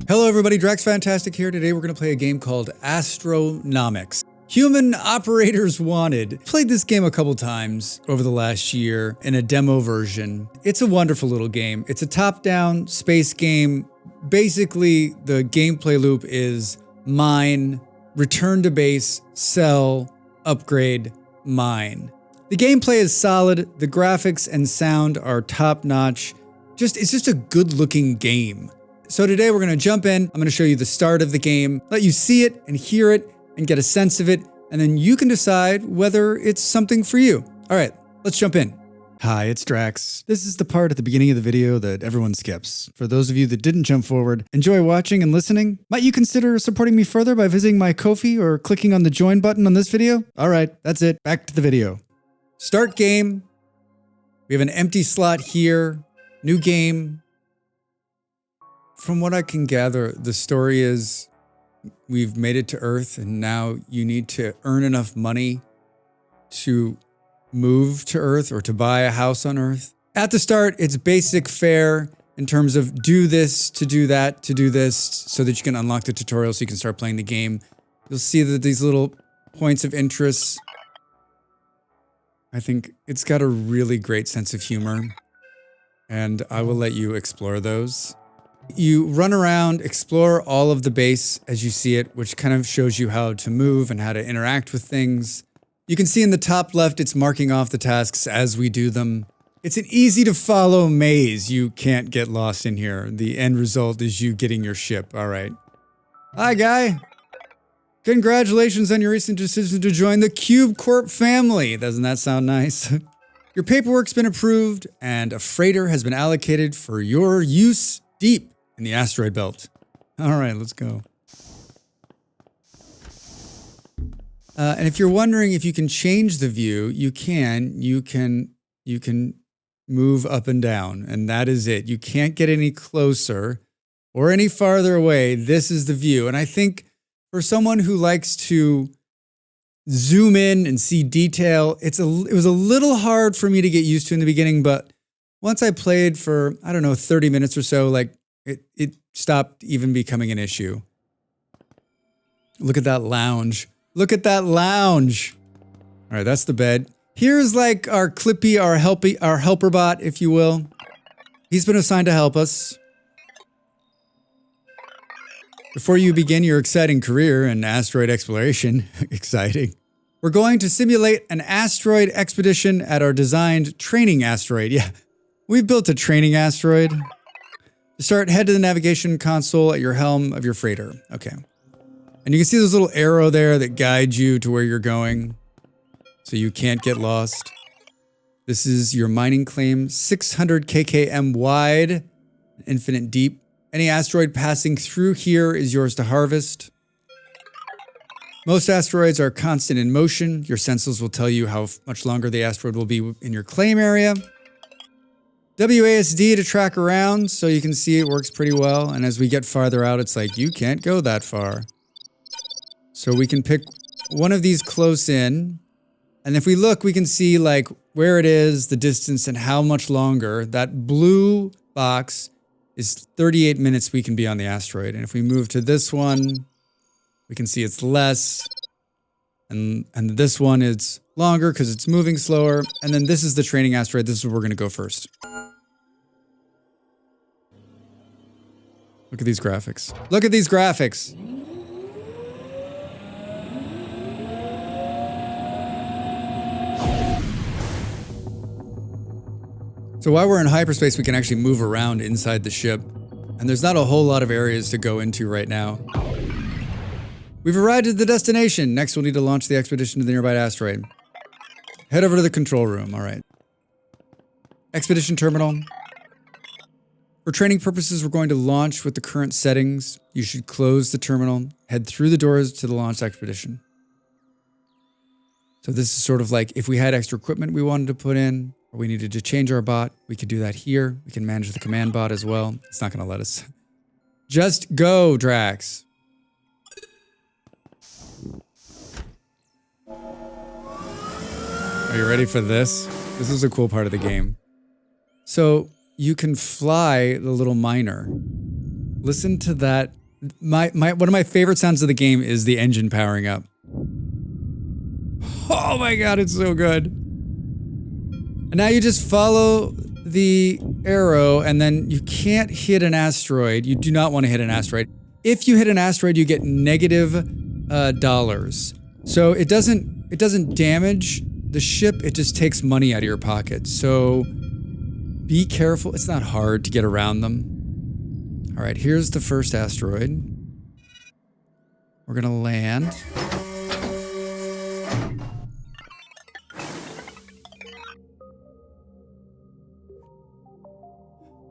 Hello everybody, Drax Fantastic here. Today we're going to play a game called Astronomics. Human Operators Wanted. Played this game a couple times over the last year in a demo version. It's a wonderful little game. It's a top-down space game. Basically, the gameplay loop is mine, return to base, sell, upgrade, mine. The gameplay is solid. The graphics and sound are top-notch. It's just a good-looking game. So today we're going to jump in. I'm going to show you the start of the game, let you see it and hear it and get a sense of it, and then you can decide whether it's something for you. All right, let's jump in. Hi, it's Drax. This is the part at the beginning of the video that everyone skips. For those of you that didn't jump forward, enjoy watching and listening. Might you consider supporting me further by visiting my Ko-fi or clicking on the join button on this video? All right, that's it. Back to the video. Start game. We have an empty slot here. New game. From what I can gather, the story is we've made it to Earth and now you need to earn enough money to move to Earth or to buy a house on Earth. At the start, it's basic fare in terms of do this to do that to do this so that you can unlock the tutorial so you can start playing the game. You'll see that these little points of interest, I think it's got a really great sense of humor and I will let you explore those. You run around, explore all of the base as you see it, which kind of shows you how to move and how to interact with things. You can see in the top left, it's marking off the tasks as we do them. It's an easy to follow maze. You can't get lost in here. The end result is you getting your ship. All right. Hi, guy. Congratulations on your recent decision to join the Cube Corp family. Doesn't that sound nice? Your paperwork's been approved and a freighter has been allocated for your use deep in the asteroid belt. All right, let's go. And if you're wondering if you can change the view, you can move up and down, and that is it. You can't get any closer or any farther away. This is the view. And I think for someone who likes to zoom in and see detail, it was a little hard for me to get used to in the beginning, but once I played for, I don't know, 30 minutes or so, like it stopped even becoming an issue. Look at that lounge. Look at that lounge. All right, that's the bed. Here's like our Clippy, our helper bot, if you will. He's been assigned to help us. Before you begin your exciting career in asteroid exploration, exciting, we're going to simulate an asteroid expedition at our designed training asteroid. Yeah, we've built a training asteroid. To start, head to the navigation console at your helm of your freighter. Okay. And you can see this little arrow there that guides you to where you're going, so you can't get lost. This is your mining claim, 600 km wide, infinite deep. Any asteroid passing through here is yours to harvest. Most asteroids are constant in motion. Your sensors will tell you how much longer the asteroid will be in your claim area. WASD to track around, so you can see it works pretty well. And as we get farther out, it's like, you can't go that far. So we can pick one of these close in. And if we look, we can see like where it is, the distance, and how much longer. That blue box is 38 minutes we can be on the asteroid. And if we move to this one, we can see it's less. And this one is longer because it's moving slower. And then this is the training asteroid. This is where we're going to go first. Look at these graphics. Look at these graphics. So while we're in hyperspace, we can actually move around inside the ship. And there's not a whole lot of areas to go into right now. We've arrived at the destination. Next, we'll need to launch the expedition to the nearby asteroid. Head over to the control room. All right. Expedition terminal. For training purposes, we're going to launch with the current settings. You should close the terminal, head through the doors to the launch expedition. So this is sort of like if we had extra equipment we wanted to put in, or we needed to change our bot, we could do that here. We can manage the command bot as well. It's not going to let us. Just go, Drax. Are you ready for this? This is a cool part of the game. So you can fly the little miner. Listen to that One of my favorite sounds of the game is the engine powering up. Oh my god, it's so good. And now you just follow the arrow, and then you can't hit an asteroid. You do not want to hit an asteroid. If you hit an asteroid, you get negative dollars. So it doesn't damage the ship, it just takes money out of your pocket. So be careful. It's not hard to get around them. All right, here's the first asteroid. We're gonna land.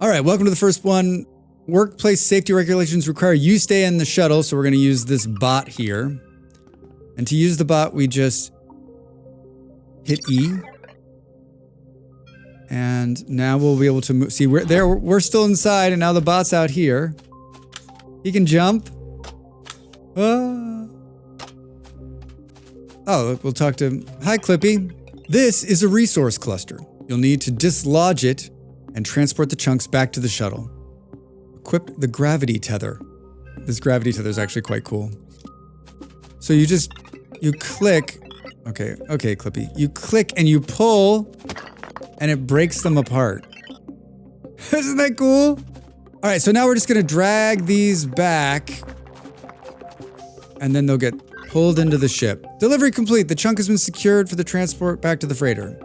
All right, welcome to the first one. Workplace safety regulations require you stay in the shuttle, so we're gonna use this bot here. And to use the bot, we just hit E. And now we'll be able to move. See, we're still inside, and now the bot's out here. He can jump. Oh, we'll talk to... Hi, Clippy. This is a resource cluster. You'll need to dislodge it and transport the chunks back to the shuttle. Equip the gravity tether. This gravity tether is actually quite cool. So you click... Okay, Clippy. You click and you pull, and it breaks them apart. Isn't that cool? All right, so now we're just gonna drag these back, and then they'll get pulled into the ship. Delivery complete. The chunk has been secured for the transport back to the freighter.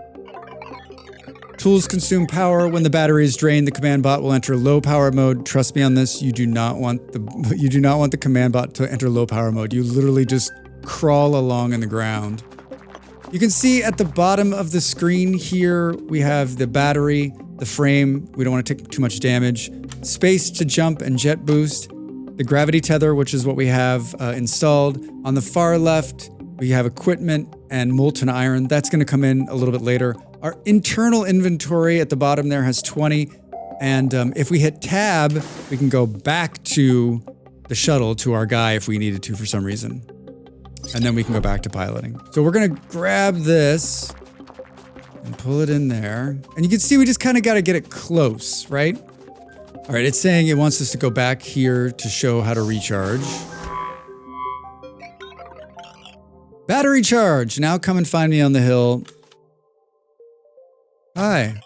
Tools consume power. When the battery is drained, the command bot will enter low power mode. Trust me on this. You do not want the command bot to enter low power mode. You literally just crawl along in the ground. You can see at the bottom of the screen here, we have the battery, the frame. We don't want to take too much damage. Space to jump and jet boost. The gravity tether, which is what we have installed. On the far left, we have equipment and molten iron. That's going to come in a little bit later. Our internal inventory at the bottom there has 20. And if we hit tab, we can go back to the shuttle to our guy if we needed to for some reason. And then we can go back to piloting. So we're going to grab this and pull it in there. And you can see we just kind of got to get it close, right? All right, it's saying it wants us to go back here to show how to recharge. Battery charge. Now come and find me on the hill. Hi.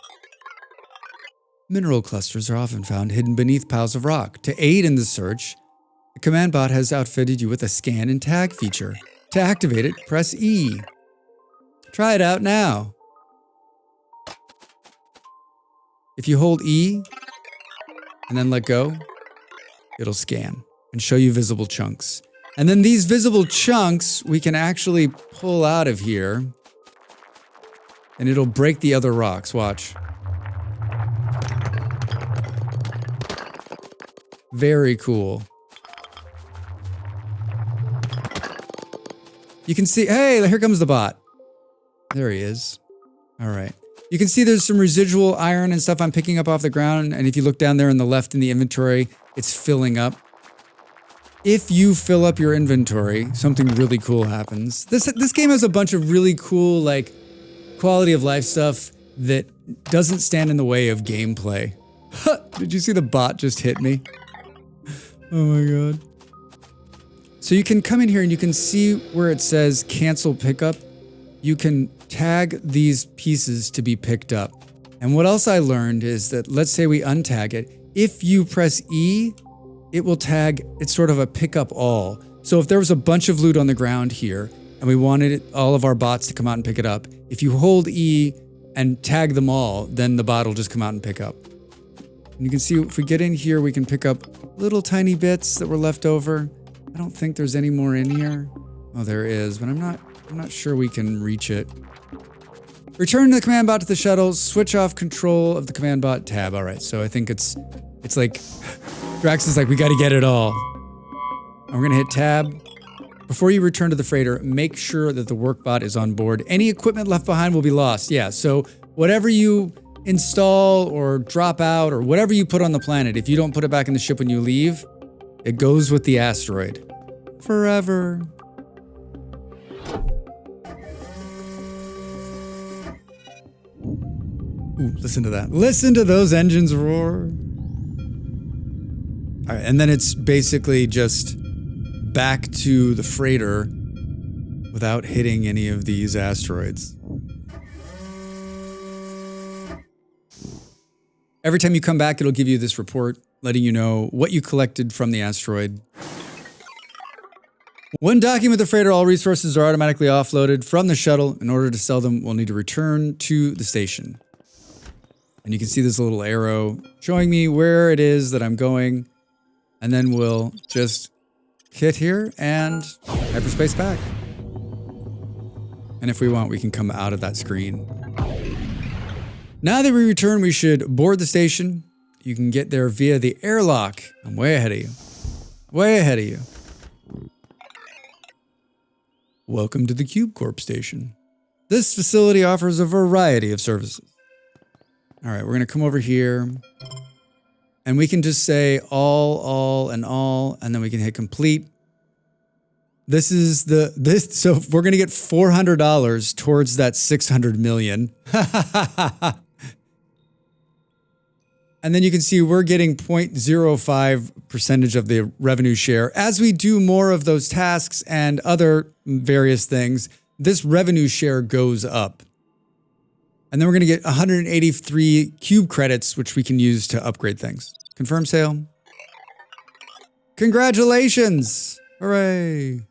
Mineral clusters are often found hidden beneath piles of rock. To aid in the search, the command bot has outfitted you with a scan and tag feature. To activate it, press E. Try it out now. If you hold E and then let go, it'll scan and show you visible chunks. And then these visible chunks we can actually pull out of here, and it'll break the other rocks. Watch. Very cool. You can see, hey, here comes the bot. There he is. All right. You can see there's some residual iron and stuff I'm picking up off the ground, and if you look down there on the left in the inventory, it's filling up. If you fill up your inventory, something really cool happens. This game has a bunch of really cool, like, quality of life stuff that doesn't stand in the way of gameplay. Did you see the bot just hit me? Oh my god. So you can come in here and you can see where it says cancel pickup. You can tag these pieces to be picked up. And what else I learned is that, let's say we untag it. If you press E, it will tag, it's sort of a pick up all. So if there was a bunch of loot on the ground here and we wanted all of our bots to come out and pick it up, if you hold E and tag them all, then the bot will just come out and pick up. And you can see if we get in here, we can pick up little tiny bits that were left over. I don't think there's any more in here. Oh, there is, but I'm not sure we can reach it. Return the command bot to the shuttle, switch off control of the command bot tab. All right, so I think it's like, Drax is like, we gotta get it all. And we're gonna hit tab. Before you return to the freighter, make sure that the work bot is on board. Any equipment left behind will be lost. Yeah, so whatever you install or drop out or whatever you put on the planet, if you don't put it back in the ship when you leave, it goes with the asteroid. Forever. Ooh, listen to that. Listen to those engines roar. All right, and then it's basically just back to the freighter without hitting any of these asteroids. Every time you come back, it'll give you this report letting you know what you collected from the asteroid. When docking with the freighter, all resources are automatically offloaded from the shuttle. In order to sell them, we'll need to return to the station. And you can see this little arrow showing me where it is that I'm going. And then we'll just hit here and hyperspace back. And if we want, we can come out of that screen. Now that we return, we should board the station. You can get there via the airlock. I'm way ahead of you. Way ahead of you. Welcome to the Cube Corp station. This facility offers a variety of services. All right, we're going to come over here. And we can just say all, and then we can hit complete. So we're going to get $400 towards that $600 million. And then you can see we're getting 0.05% of the revenue share. As we do more of those tasks and other various things, this revenue share goes up. And then we're going to get 183 cube credits, which we can use to upgrade things. Confirm sale. Congratulations! Hooray!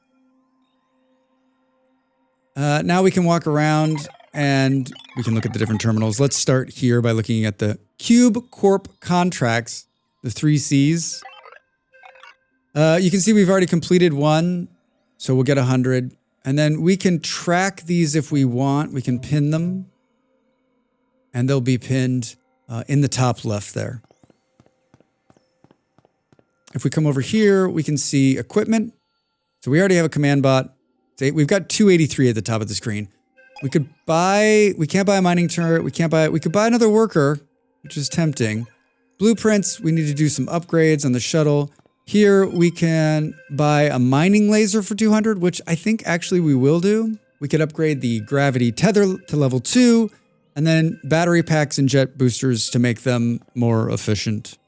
Now we can walk around and we can look at the different terminals. Let's start here by looking at the Cube Corp contracts, the 3 Cs. You can see we've already completed one, so we'll get 100. And then we can track these if we want. We can pin them. And they'll be pinned in the top left there. If we come over here, we can see equipment. So we already have a command bot. We've got 283 at the top of the screen. We can't buy a mining turret. We could buy another worker, which is tempting. Blueprints, we need to do some upgrades on the shuttle. Here we can buy a mining laser for 200, which I think actually we will do. We could upgrade the gravity tether to level 2, and then battery packs and jet boosters to make them more efficient.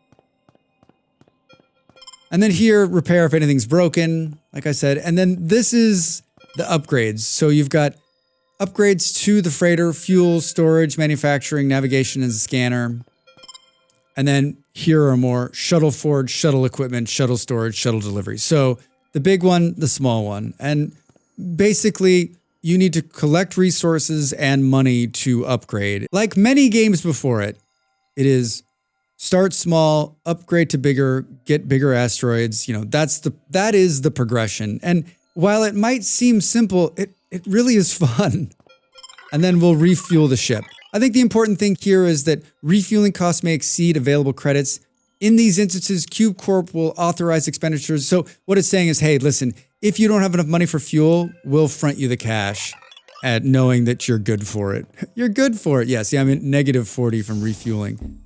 And then here, repair if anything's broken, like I said. And then this is the upgrades. So you've got upgrades to the freighter, fuel, storage, manufacturing, navigation, and scanner. And then here are more shuttle forge, shuttle equipment, shuttle storage, shuttle delivery. So the big one, the small one. And basically, you need to collect resources and money to upgrade. Like many games before it, it is start small, upgrade to bigger, get bigger asteroids. You know, that is the progression. And while it might seem simple, it really is fun. And then we'll refuel the ship. I think the important thing here is that refueling costs may exceed available credits. In these instances, Cube Corp will authorize expenditures. So what it's saying is, hey, listen, if you don't have enough money for fuel, we'll front you the cash at knowing that you're good for it. You're good for it. Yeah, see, I'm at -40 from refueling.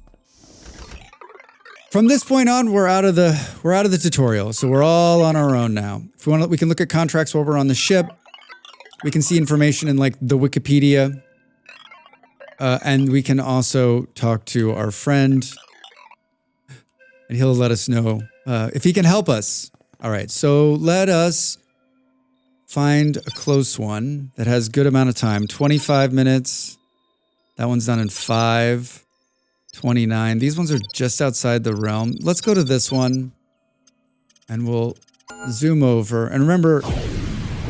From this point on, we're out of the tutorial. So we're all on our own now. If we want to, we can look at contracts while we're on the ship. We can see information in like the Wikipedia. And we can also talk to our friend. And he'll let us know if he can help us. All right, so let us find a close one that has good amount of time. 25 minutes. That one's done in 5. 29. These ones are just outside the realm. Let's go to this one. And we'll zoom over. And remember,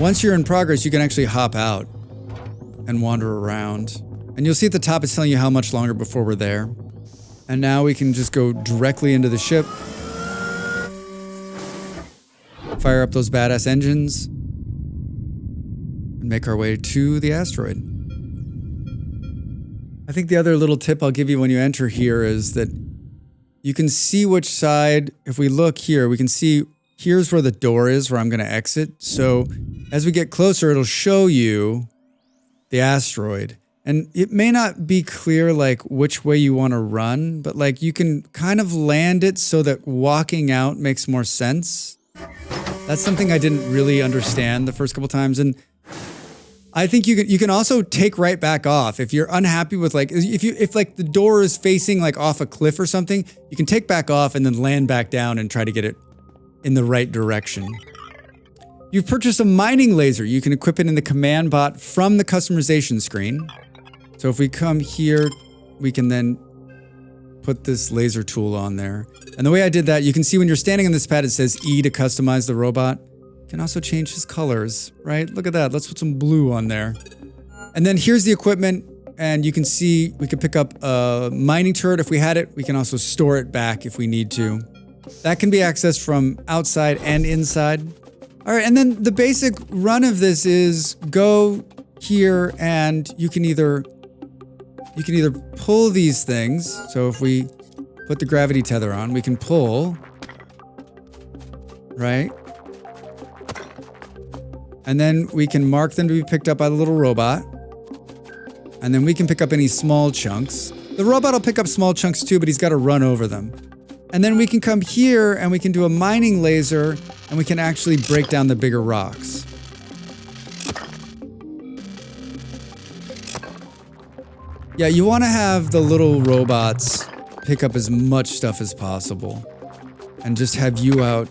once you're in progress, you can actually hop out and wander around. And you'll see at the top it's telling you how much longer before we're there. And now we can just go directly into the ship. Fire up those badass engines. And make our way to the asteroid. I think the other little tip I'll give you when you enter here is that you can see which side, if we look here, we can see here's where the door is where I'm going to exit. So as we get closer, it'll show you the asteroid. And it may not be clear like which way you want to run, but like you can kind of land it so that walking out makes more sense. That's something I didn't really understand the first couple times. And I think you can also take right back off if you're unhappy with like if like the door is facing like off a cliff or something, you can take back off and then land back down and try to get it in the right direction. You've purchased a mining laser. You can equip it in the command bot from the customization screen. So if we come here, we can then put this laser tool on there. And the way I did that, you can see when you're standing on this pad, it says E to customize the robot. You can also change his colors, right? Look at that. Let's put some blue on there. And then here's the equipment. And you can see we could pick up a mining turret if we had it. We can also store it back if we need to. That can be accessed from outside and inside. All right, and then the basic run of this is go here and you can either pull these things. So if we put the gravity tether on, we can pull, right? And then we can mark them to be picked up by the little robot. And then we can pick up any small chunks. The robot will pick up small chunks too, but he's got to run over them. And then we can come here and we can do a mining laser and we can actually break down the bigger rocks. Yeah, you want to have the little robots pick up as much stuff as possible and just have you out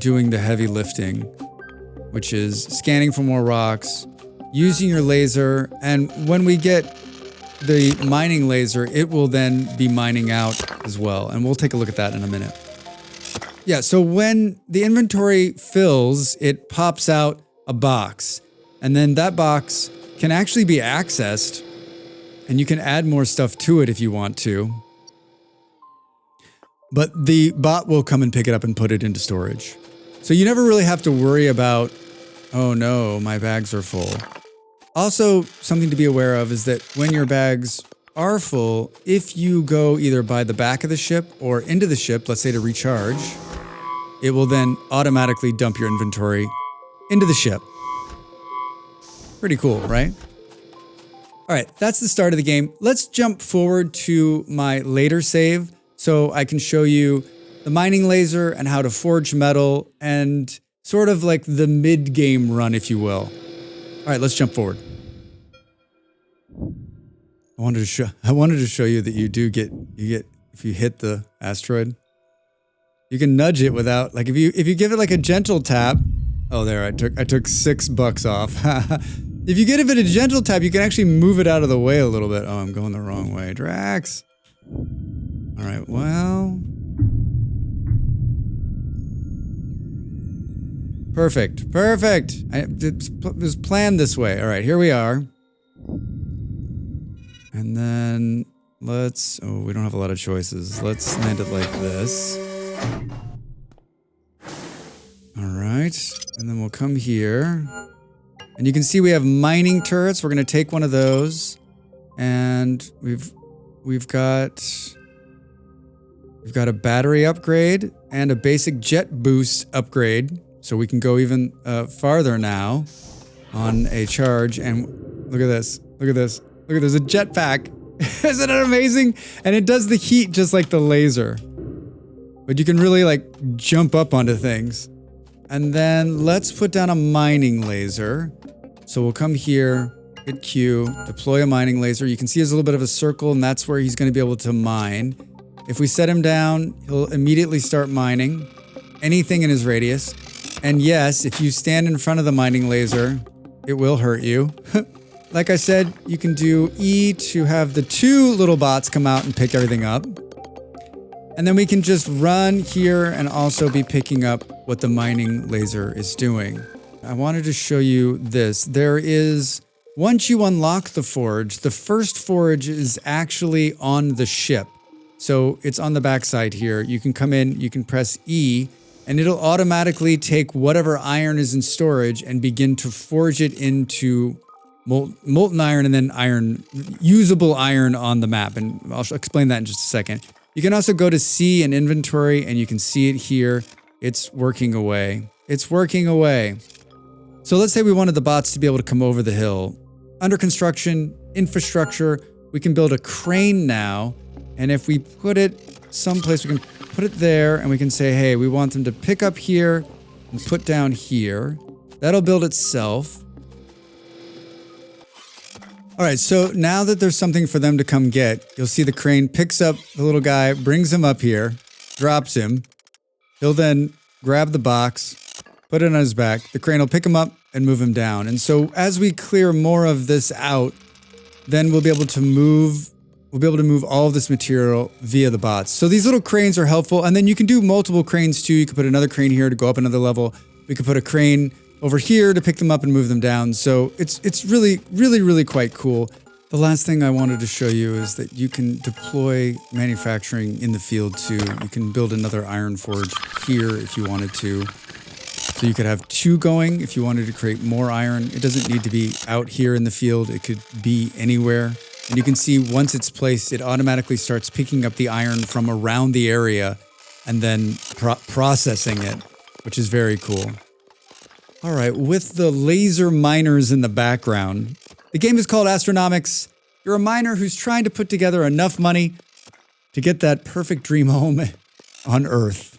doing the heavy lifting, which is scanning for more rocks, using your laser, and when we get the mining laser, it will then be mining out as well, and we'll take a look at that in a minute. Yeah, so when the inventory fills, it pops out a box, and then that box can actually be accessed, and you can add more stuff to it if you want to. But the bot will come and pick it up and put it into storage. So you never really have to worry about, oh no, my bags are full. Also, something to be aware of is that when your bags are full, if you go either by the back of the ship or into the ship, let's say to recharge, it will then automatically dump your inventory into the ship. Pretty cool, right? All right, that's the start of the game. Let's jump forward to my later save so I can show you the mining laser and how to forge metal and sort of like the mid-game run, if you will. All right, let's jump forward. I wanted to show you that you get if you hit the asteroid, you can nudge it without, like if you give it like a gentle tap. Oh, there I took $6 off. If you give it a gentle tap, you can actually move it out of the way a little bit. Oh, I'm going the wrong way. Drax. All right, well. Perfect. Perfect. It was planned this way. All right, here we are. And then let's, oh, we don't have a lot of choices. Let's land it like this. All right, and then we'll come here. And you can see we have mining turrets. We're going to take one of those. And we've got a battery upgrade and a basic jet boost upgrade. So we can go even farther now on a charge. And look at this. Look at this. Look at there's a jetpack. Isn't it amazing? And it does the heat just like the laser. But you can really like jump up onto things. And then let's put down a mining laser. So we'll come here, hit Q, deploy a mining laser. You can see there's a little bit of a circle and that's where he's going to be able to mine. If we set him down, he'll immediately start mining anything in his radius. And yes, if you stand in front of the mining laser, it will hurt you. Like I said, you can do E to have the two little bots come out and pick everything up. And then we can just run here and also be picking up what the mining laser is doing. I wanted to show you this. There is, once you unlock the forge, the first forge is actually on the ship. So it's on the backside here. You can come in, you can press E, and it'll automatically take whatever iron is in storage and begin to forge it into molten iron and then iron, usable iron on the map. And I'll explain that in just a second. You can also go to C in inventory and you can see it here. It's working away. It's working away. So let's say we wanted the bots to be able to come over the hill. Under construction, infrastructure, we can build a crane now. And if we put it someplace, we can put it there and we can say, hey, we want them to pick up here and put down here. That'll build itself. All right, so now that there's something for them to come get, you'll see the crane picks up the little guy, brings him up here, drops him. He'll then grab the box, put it on his back. The crane will pick him up and move him down. And so as we clear more of this out, then we'll be able to move all of this material via the bots. So these little cranes are helpful. And then you can do multiple cranes too. You could put another crane here to go up another level. We could put a crane over here to pick them up and move them down. So it's really quite cool. The last thing I wanted to show you is that you can deploy manufacturing in the field too. You can build another iron forge here if you wanted to. So you could have 2 going if you wanted to create more iron. It doesn't need to be out here in the field. It could be anywhere. And you can see once it's placed, it automatically starts picking up the iron from around the area and then processing it, which is very cool. All right, with the laser miners in the background, the game is called Astronomics. You're a miner who's trying to put together enough money to get that perfect dream home on Earth.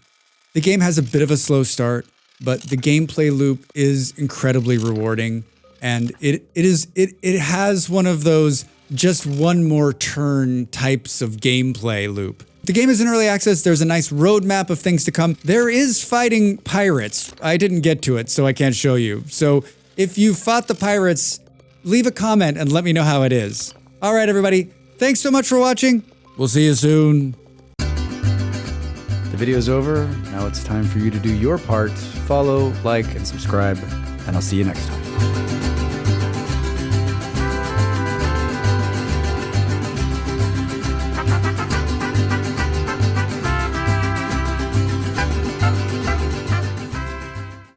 The game has a bit of a slow start, but the gameplay loop is incredibly rewarding, and it has one of those just one more turn types of gameplay loop. The game is in early access. There's a nice roadmap of things to come. There is fighting pirates. I didn't get to it, so I can't show you. So if you fought the pirates, leave a comment and let me know how it is. All right, everybody. Thanks so much for watching. We'll see you soon. The video's over. Now it's time for you to do your part. Follow, like, and subscribe, and I'll see you next time.